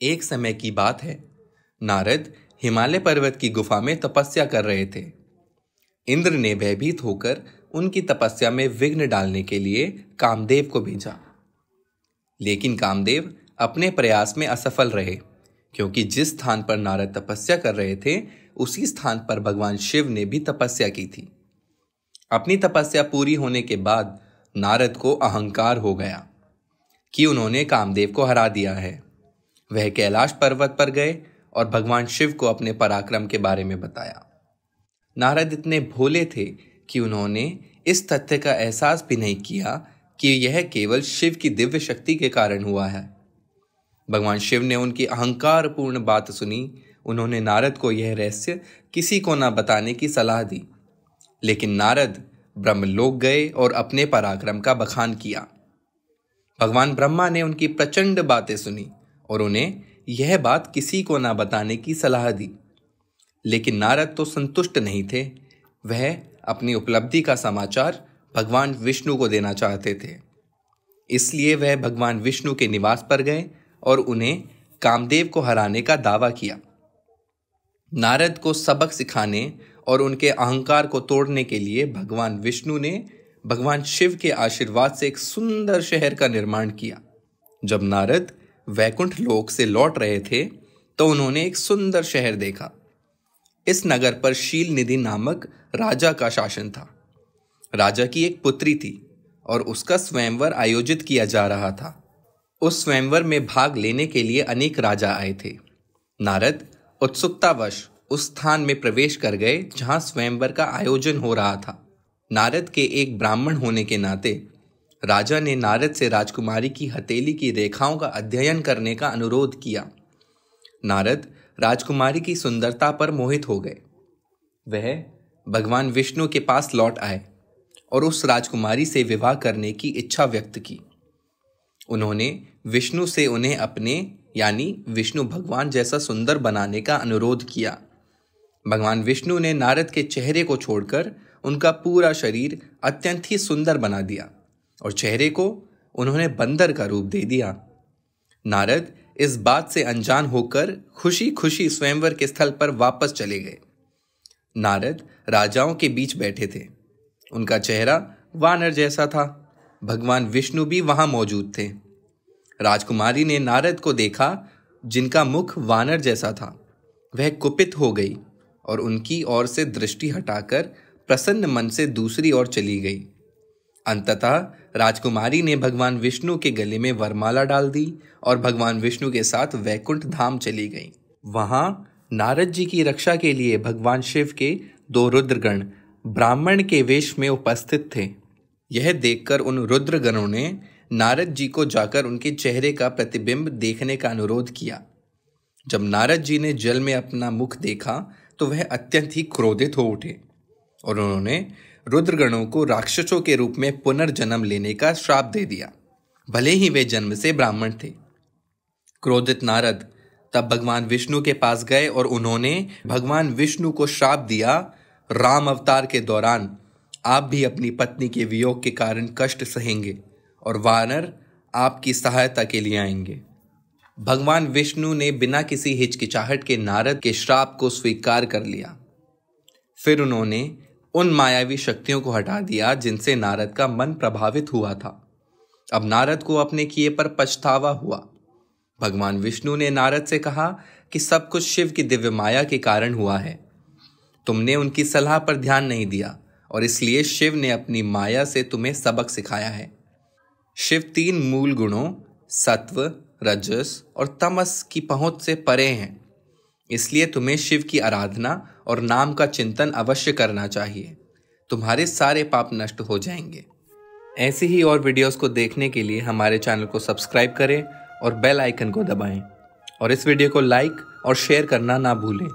एक समय की बात है, नारद हिमालय पर्वत की गुफा में तपस्या कर रहे थे। इंद्र ने भयभीत होकर उनकी तपस्या में विघ्न डालने के लिए कामदेव को भेजा। लेकिन कामदेव अपने प्रयास में असफल रहे, क्योंकि जिस स्थान पर नारद तपस्या कर रहे थे उसी स्थान पर भगवान शिव ने भी तपस्या की थी। अपनी तपस्या पूरी होने के बाद नारद को अहंकार हो गया कि उन्होंने कामदेव को हरा दिया है। वह कैलाश पर्वत पर गए और भगवान शिव को अपने पराक्रम के बारे में बताया। नारद इतने भोले थे कि उन्होंने इस तथ्य का एहसास भी नहीं किया कि यह केवल शिव की दिव्य शक्ति के कारण हुआ है। भगवान शिव ने उनकी अहंकारपूर्ण बात सुनी। उन्होंने नारद को यह रहस्य किसी को न बताने की सलाह दी। लेकिन नारद ब्रह्मलोक गए और अपने पराक्रम का बखान किया। भगवान ब्रह्मा ने उनकी प्रचंड बातें सुनी और उन्हें यह बात किसी को न बताने की सलाह दी। लेकिन नारद तो संतुष्ट नहीं थे। वह अपनी उपलब्धि का समाचार भगवान विष्णु को देना चाहते थे। इसलिए वह भगवान विष्णु के निवास पर गए और उन्हें कामदेव को हराने का दावा किया। नारद को सबक सिखाने और उनके अहंकार को तोड़ने के लिए भगवान विष्णु ने भगवान शिव के आशीर्वाद से एक सुंदर शहर का निर्माण किया। जब नारद वैकुंठ लोक से लौट रहे थे तो उन्होंने एक सुंदर शहर देखा। इस नगर पर शील निधि नामक राजा का शासन था। राजा की एक पुत्री थी और उसका स्वयंवर आयोजित किया जा रहा था। उस स्वयंवर में भाग लेने के लिए अनेक राजा आए थे। नारद उत्सुकतावश उस स्थान में प्रवेश कर गए जहां स्वयंवर का आयोजन हो रहा था। नारद के एक ब्राह्मण होने के नाते राजा ने नारद से राजकुमारी की हथेली की रेखाओं का अध्ययन करने का अनुरोध किया। नारद राजकुमारी की सुंदरता पर मोहित हो गए। वह भगवान विष्णु के पास लौट आए और उस राजकुमारी से विवाह करने की इच्छा व्यक्त की। उन्होंने विष्णु से उन्हें अपने यानी विष्णु भगवान जैसा सुंदर बनाने का अनुरोध किया। भगवान विष्णु ने नारद के चेहरे को छोड़कर उनका पूरा शरीर अत्यंत ही सुंदर बना दिया और चेहरे को उन्होंने बंदर का रूप दे दिया। नारद इस बात से अनजान होकर खुशी खुशी स्वयंवर के स्थल पर वापस चले गए। नारद राजाओं के बीच बैठे थे। उनका चेहरा वानर जैसा था। भगवान विष्णु भी वहां मौजूद थे। राजकुमारी ने नारद को देखा जिनका मुख वानर जैसा था। वह कुपित हो गई और उनकी ओर से दृष्टि हटाकर प्रसन्न मन से दूसरी ओर चली गई। अंततः राजकुमारी ने भगवान विष्णु के गले में वरमाला डाल दी और भगवान विष्णु के साथ वैकुंठ धाम चली गई। वहां नारद जी की रक्षा के लिए भगवान शिव के 2 रुद्रगण ब्राह्मण के वेश में उपस्थित थे। यह देखकर उन रुद्रगणों ने नारद जी को जाकर उनके चेहरे का प्रतिबिंब देखने का अनुरोध किया। जब नारद जी ने जल में अपना मुख देखा तो वह अत्यंत ही क्रोधित हो उठे और उन्होंने रुद्रगणों को राक्षसों के रूप में पुनर्जन्म लेने का श्राप दे दिया, भले ही वे जन्म से ब्राह्मण थे। क्रोधित नारद तब भगवान विष्णु के पास गए और उन्होंने भगवान विष्णु को श्राप दिया, राम अवतार के दौरान आप भी अपनी पत्नी के वियोग के कारण कष्ट सहेंगे और वानर आपकी सहायता के लिए आएंगे। भगवान विष्णु ने बिना किसी हिचकिचाहट के नारद के श्राप को स्वीकार कर लिया। फिर उन्होंने उन मायावी शक्तियों को हटा दिया जिनसे नारद का मन प्रभावित हुआ था। अब नारद को अपने किए पर पछतावा हुआ। भगवान विष्णु ने नारद से कहा कि सब कुछ शिव की दिव्य माया के कारण हुआ है। तुमने उनकी सलाह पर ध्यान नहीं दिया और इसलिए शिव ने अपनी माया से तुम्हें सबक सिखाया है। शिव 3 मूल गुणों सत्व, रजस और तमस की पहुंच से परे हैं। इसलिए तुम्हें शिव की आराधना और नाम का चिंतन अवश्य करना चाहिए। तुम्हारे सारे पाप नष्ट हो जाएंगे। ऐसी ही और वीडियोस को देखने के लिए हमारे चैनल को सब्सक्राइब करें और बेल आइकन को दबाएं और इस वीडियो को लाइक और शेयर करना ना भूलें।